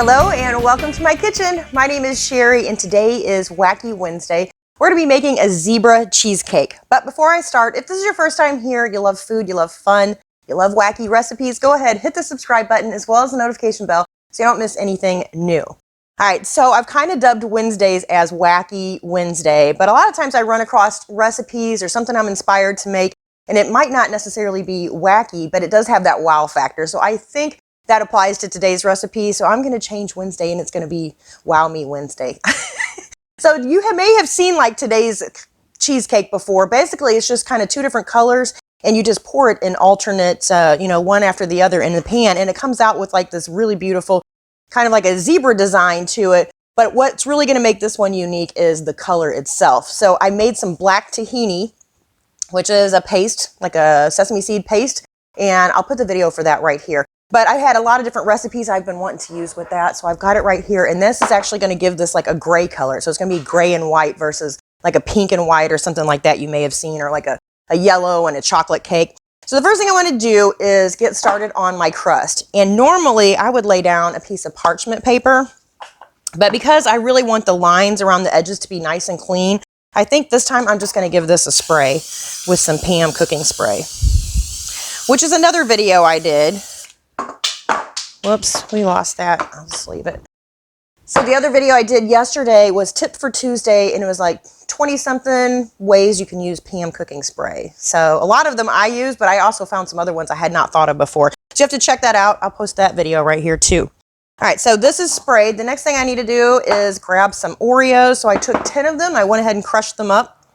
Hello and welcome to my kitchen. My name is Sherry and today is Wacky Wednesday. We're going to be making a zebra cheesecake. But before I start, if this is your first time here, you love food, you love fun, you love wacky recipes, go ahead, hit the subscribe button as well as the notification bell so you don't miss anything new. All right, so I've kind of dubbed Wednesdays as Wacky Wednesday, but a lot of times I run across recipes or something I'm inspired to make, and it might not necessarily be wacky, but it does have that wow factor. So I think that applies to today's recipe. So I'm going to change Wednesday and it's going to be Wow Me Wednesday. So you may have seen like today's cheesecake before. Basically, it's just kind of two different colors and you just pour it in alternate, one after the other in the pan. And it comes out with like this really beautiful, kind of like a zebra design to it. But what's really going to make this one unique is the color itself. So I made some black tahini, which is a paste, like a sesame seed paste. And I'll put the video for that right here. But I had a lot of different recipes I've been wanting to use with that. So I've got it right here. And this is actually going to give this like a gray color. So it's going to be gray and white versus like a pink and white or something like that you may have seen, or like a yellow and a chocolate cake. So the first thing I want to do is get started on my crust. And normally I would lay down a piece of parchment paper. But because I really want the lines around the edges to be nice and clean, I think this time I'm just going to give this a spray with some Pam cooking spray, which is another video I did. Whoops, we lost that. I'll just leave it. So the other video I did yesterday was Tip for Tuesday, and it was like 20-something ways you can use Pam cooking spray. So a lot of them I use, but I also found some other ones I had not thought of before. So you have to check that out. I'll post that video right here too. All right, so this is sprayed. The next thing I need to do is grab some Oreos. So I took 10 of them. I went ahead and crushed them up.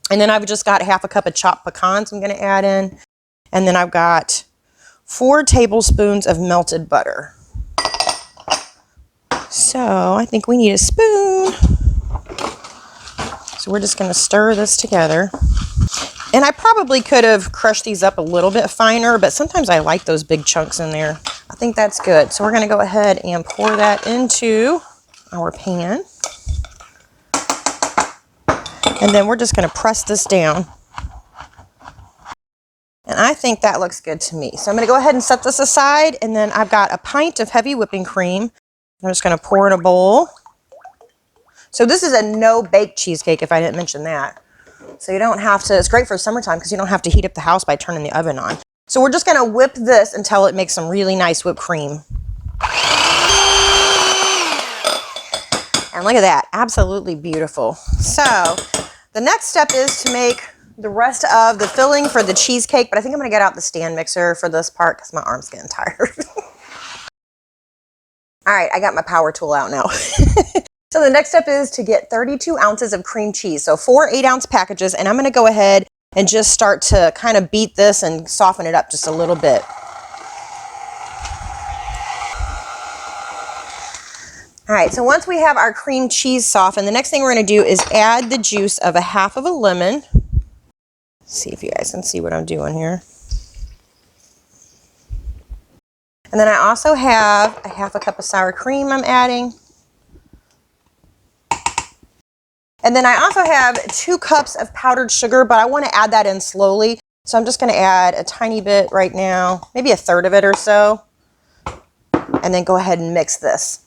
And then I've just got half a cup of chopped pecans I'm going to add in. And then I've got 4 tablespoons of melted butter. So I think we need a spoon. So we're just going to stir this together. And I probably could have crushed these up a little bit finer, but sometimes I like those big chunks in there. I think that's good. So we're going to go ahead and pour that into our pan. And then we're just going to press this down. And I think that looks good to me. So I'm going to go ahead and set this aside. And then I've got a pint of heavy whipping cream. I'm just going to pour in a bowl. So this is a no-bake cheesecake, if I didn't mention that. So you don't have to, it's great for summertime because you don't have to heat up the house by turning the oven on. So we're just going to whip this until it makes some really nice whipped cream. And look at that, absolutely beautiful. So the next step is to make the rest of the filling for the cheesecake, but I think I'm going to get out the stand mixer for this part because my arm's getting tired. All right, I got my power tool out now. So the next step is to get 32 ounces of cream cheese. So 4 8-ounce packages, and I'm going to go ahead and just start to kind of beat this and soften it up just a little bit. All right, so once we have our cream cheese softened, the next thing we're going to do is add the juice of a half of a lemon. See if you guys can see what I'm doing here. And then I also have a half a cup of sour cream I'm adding. And then I also have 2 cups of powdered sugar, but I want to add that in slowly. So I'm just going to add a tiny bit right now, maybe a third of it or so. And then go ahead and mix this.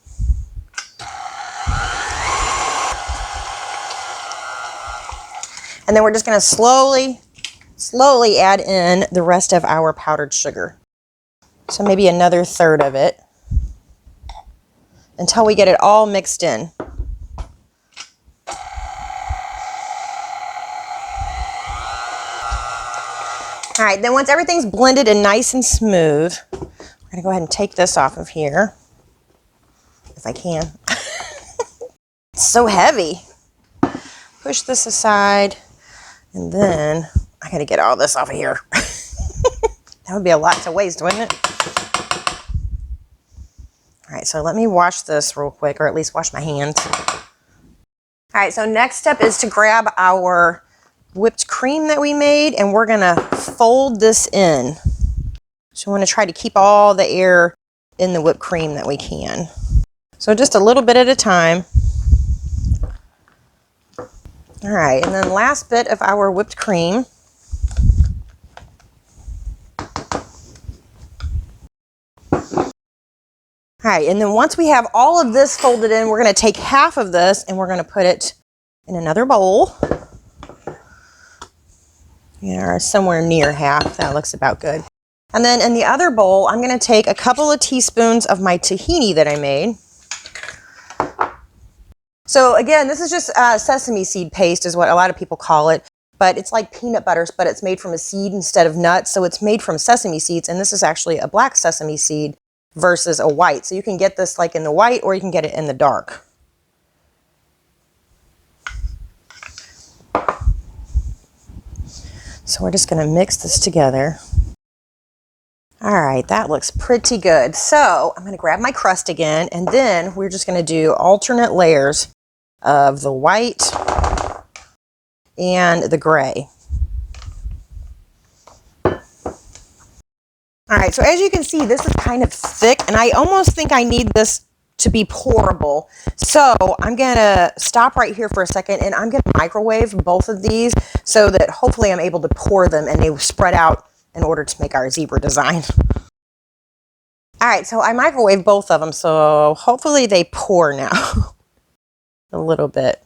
And then we're just going to slowly add in the rest of our powdered sugar. So maybe another third of it until we get it all mixed in. All right, then once everything's blended and nice and smooth, we're going to go ahead and take this off of here, if I can. It's so heavy. Push this aside, and then I got to get all this off of here. That would be a lot to waste, wouldn't it? All right, so let me wash this real quick, or at least wash my hands. All right, so next step is to grab our whipped cream that we made, and we're gonna fold this in. So we want to try to keep all the air in the whipped cream that we can. So just a little bit at a time. All right, and then last bit of our whipped cream. All right, and then once we have all of this folded in, we're going to take half of this and we're going to put it in another bowl. Yeah, somewhere near half. That looks about good. And then in the other bowl, I'm going to take a couple of teaspoons of my tahini that I made. So again, this is just sesame seed paste is what a lot of people call it, but it's like peanut butter, but it's made from a seed instead of nuts. So it's made from sesame seeds, and this is actually a black sesame seed versus a white. So you can get this like in the white or you can get it in the dark. So we're just going to mix this together. All right, that looks pretty good. So I'm going to grab my crust again, and then we're just going to do alternate layers of the white and the gray. All right, so as you can see, this is kind of thick, and I almost think I need this to be pourable. So I'm going to stop right here for a second, and I'm going to microwave both of these so that hopefully I'm able to pour them and they spread out in order to make our zebra design. All right, so I microwaved both of them, so hopefully they pour now. A little bit.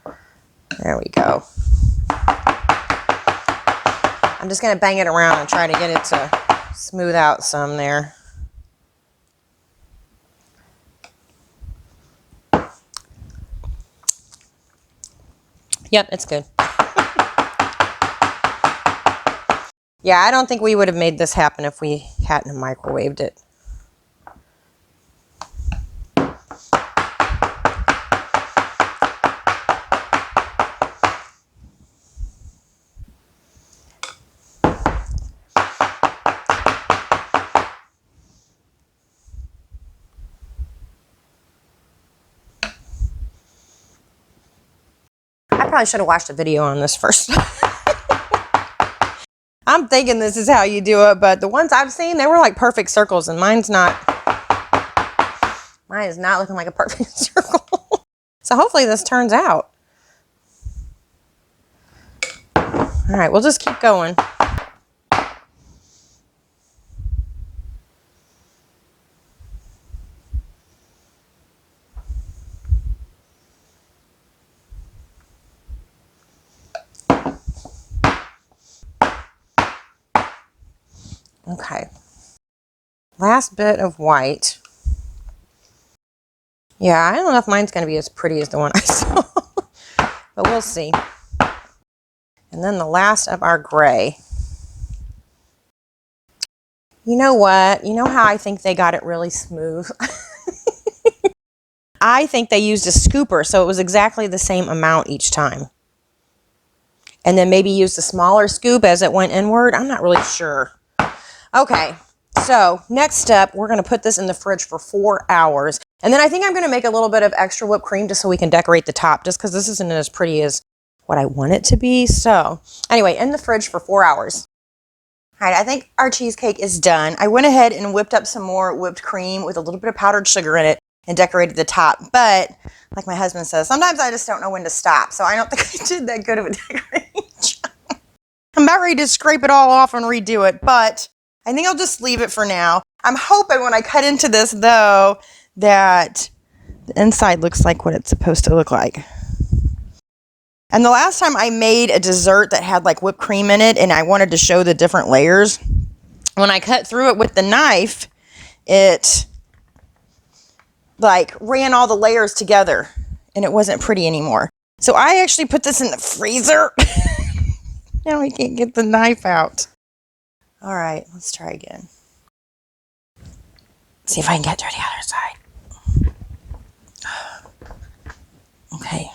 There we go. I'm just going to bang it around and try to get it to smooth out some there. Yep, it's good. Yeah, I don't think we would have made this happen if we hadn't microwaved it. I probably should have watched a video on this first. I'm thinking this is how you do it, but the ones I've seen, they were like perfect circles, and mine's not. Mine is not looking like a perfect circle. So hopefully this turns out. All right, we'll just keep going. Okay. Last bit of white. Yeah, I don't know if mine's going to be as pretty as the one I saw, but we'll see. And then the last of our gray. You know what? You know how I think they got it really smooth? I think they used a scooper, so it was exactly the same amount each time. And then maybe used a smaller scoop as it went inward. I'm not really sure. Okay, so next step, we're going to put this in the fridge for 4 hours. And then I think I'm going to make a little bit of extra whipped cream just so we can decorate the top, just because this isn't as pretty as what I want it to be. So anyway, in the fridge for 4 hours. All right, I think our cheesecake is done. I went ahead and whipped up some more whipped cream with a little bit of powdered sugar in it and decorated the top. But like my husband says, sometimes I just don't know when to stop. So I don't think I did that good of a decorating job. I'm about ready to scrape it all off and redo it, but I think I'll just leave it for now. I'm hoping when I cut into this, though, that the inside looks like what it's supposed to look like. And the last time I made a dessert that had like whipped cream in it and I wanted to show the different layers, when I cut through it with the knife, it like ran all the layers together and it wasn't pretty anymore. So I actually put this in the freezer. Now I can't get the knife out. All right, let's try again. See if I can get to the other side. Okay.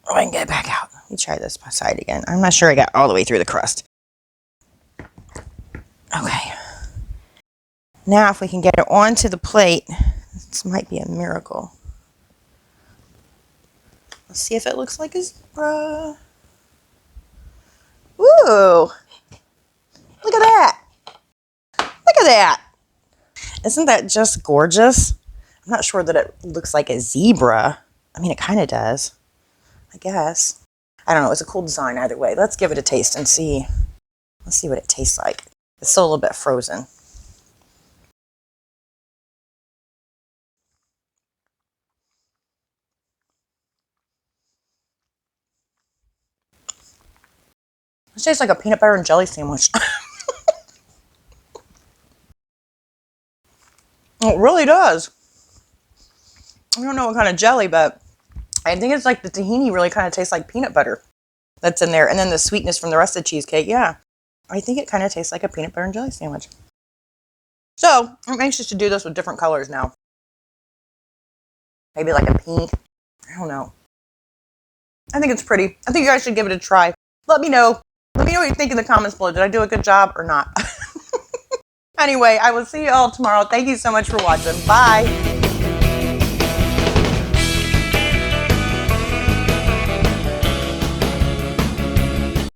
Oh, I can get it back out. Let me try this side again. I'm not sure I got all the way through the crust. Okay. Now if we can get it onto the plate, this might be a miracle. Let's see if it looks like a zebra. Ooh! Look at that! Look at that! Isn't that just gorgeous? I'm not sure that it looks like a zebra. I mean, it kind of does, I guess. I don't know. It's a cool design either way. Let's give it a taste and see. Let's see what it tastes like. It's still a little bit frozen. This tastes like a peanut butter and jelly sandwich. It really does. I don't know what kind of jelly, but I think it's like the tahini really kind of tastes like peanut butter that's in there. And then the sweetness from the rest of the cheesecake, yeah. I think it kind of tastes like a peanut butter and jelly sandwich. So, I'm anxious to do this with different colors now. Maybe like a pink. I don't know. I think it's pretty. I think you guys should give it a try. Let me know. Let me know what you think in the comments below. Did I do a good job or not? Anyway, I will see you all tomorrow. Thank you so much for watching. Bye.